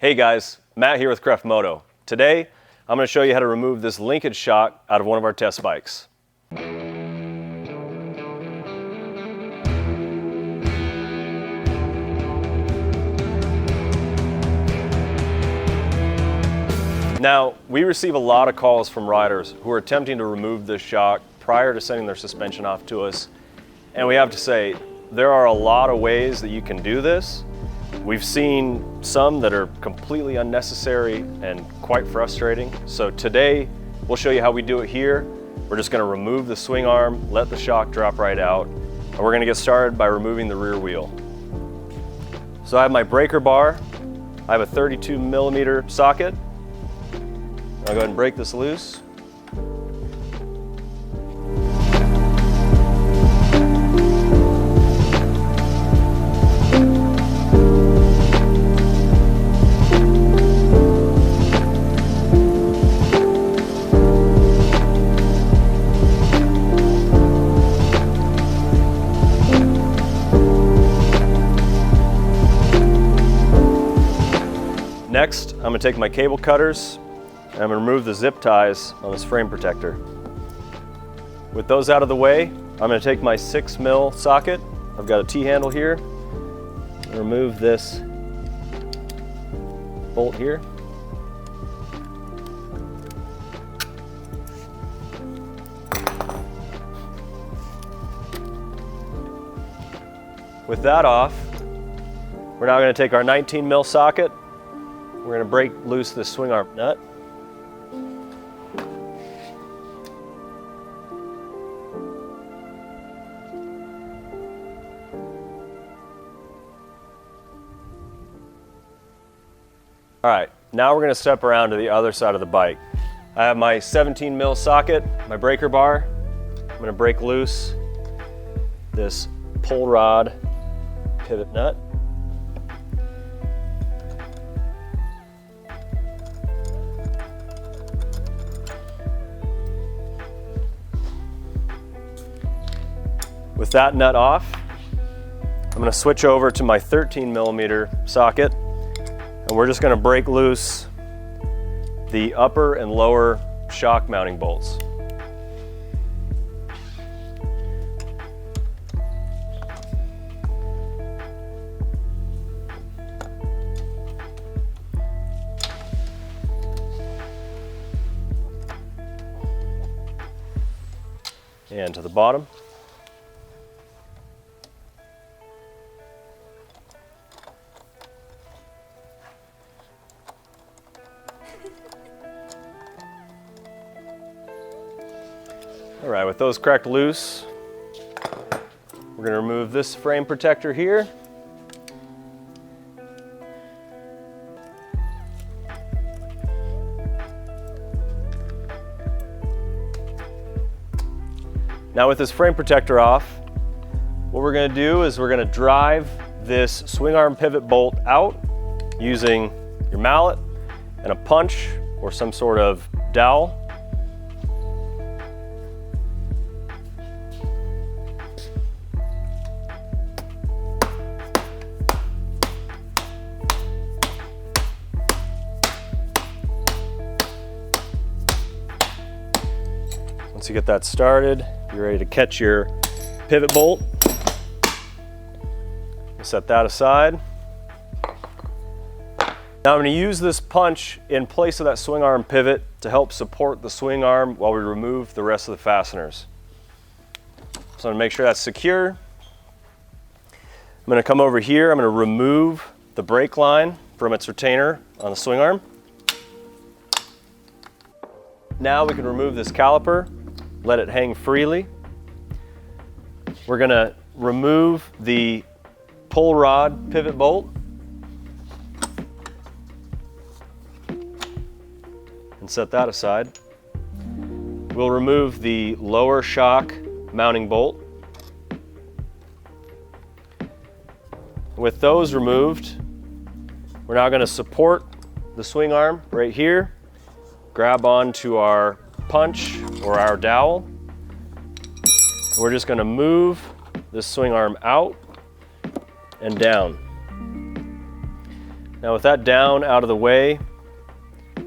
Hey guys, Matt here with Kreft Moto. Today, I'm going to show you how to remove this linkage shock out of one of our test bikes. Now, we receive a lot of calls from riders who are attempting to remove this shock prior to sending their suspension off to us. And we have to say, there are a lot of ways that you can do this. We've seen some that are completely unnecessary and quite frustrating. So today, we'll show you how we do it here. We're just gonna remove the swing arm, let the shock drop right out, and we're gonna get started by removing the rear wheel. So I have my breaker bar. I have a 32mm socket. I'll go ahead and break this loose. Next, I'm going to take my cable cutters and I'm going to remove the zip ties on this frame protector. With those out of the way, I'm going to take my 6mm socket. I've got a T-handle here. And remove this bolt here. With that off, we're now going to take our 19mm socket. We're going to break loose this swing arm nut. All right, now we're going to step around to the other side of the bike. I have my 17mm socket, my breaker bar. I'm going to break loose this pull rod pivot nut. With that nut off, I'm going to switch over to my 13mm socket, and we're just going to break loose the upper and lower shock mounting bolts. And to the bottom. All right, with those cracked loose, we're going to remove this frame protector here. Now with this frame protector off, what we're going to do is we're going to drive this swing arm pivot bolt out using your mallet and a punch or some sort of dowel. Once you get that started, you're ready to catch your pivot bolt. Set that aside. Now I'm going to use this punch in place of that swing arm pivot to help support the swing arm while we remove the rest of the fasteners. So I'm going to make sure that's secure. I'm going to come over here, I'm going to remove the brake line from its retainer on the swing arm. Now we can remove this caliper, let it hang freely. We're going to remove the pull rod pivot bolt and set that aside. We'll remove the lower shock mounting bolt. With those removed, we're now going to support the swing arm right here, grab onto our punch or our dowel. We're just going to move this swing arm out and down. Now with that down out of the way,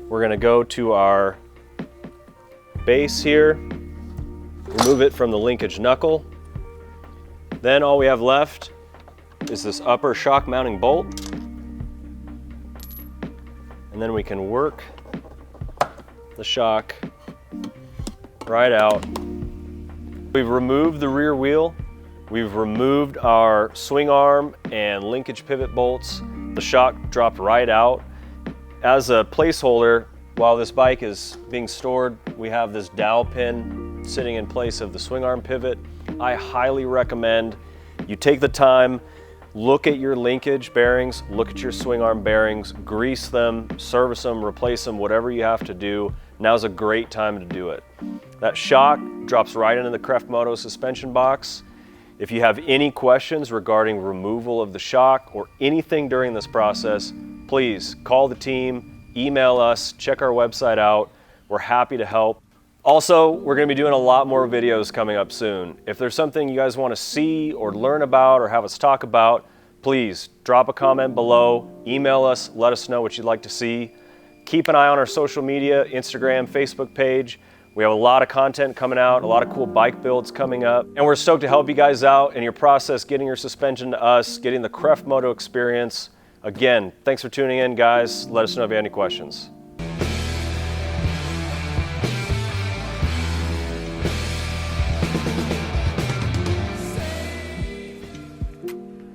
we're gonna go to our base here, remove it from the linkage knuckle. Then all we have left is this upper shock mounting bolt. And then we can work the shock right out. We've removed the rear wheel. We've removed our swing arm and linkage pivot bolts. The shock dropped right out. As a placeholder, while this bike is being stored, we have this dowel pin sitting in place of the swing arm pivot. I highly recommend you take the time, look at your linkage bearings, look at your swing arm bearings, grease them, service them, replace them, whatever you have to do. Now's a great time to do it. That shock drops right into the Kreft Moto suspension box. If you have any questions regarding removal of the shock or anything during this process, please call the team, email us, check our website out. We're happy to help. Also, we're going to be doing a lot more videos coming up soon. If there's something you guys want to see or learn about or have us talk about, please drop a comment below, email us, let us know what you'd like to see. Keep an eye on our social media, Instagram, Facebook page. We have a lot of content coming out, a lot of cool bike builds coming up, and we're stoked to help you guys out in your process, getting your suspension to us, getting the Kreft Moto experience. Again, thanks for tuning in, guys. Let us know if you have any questions.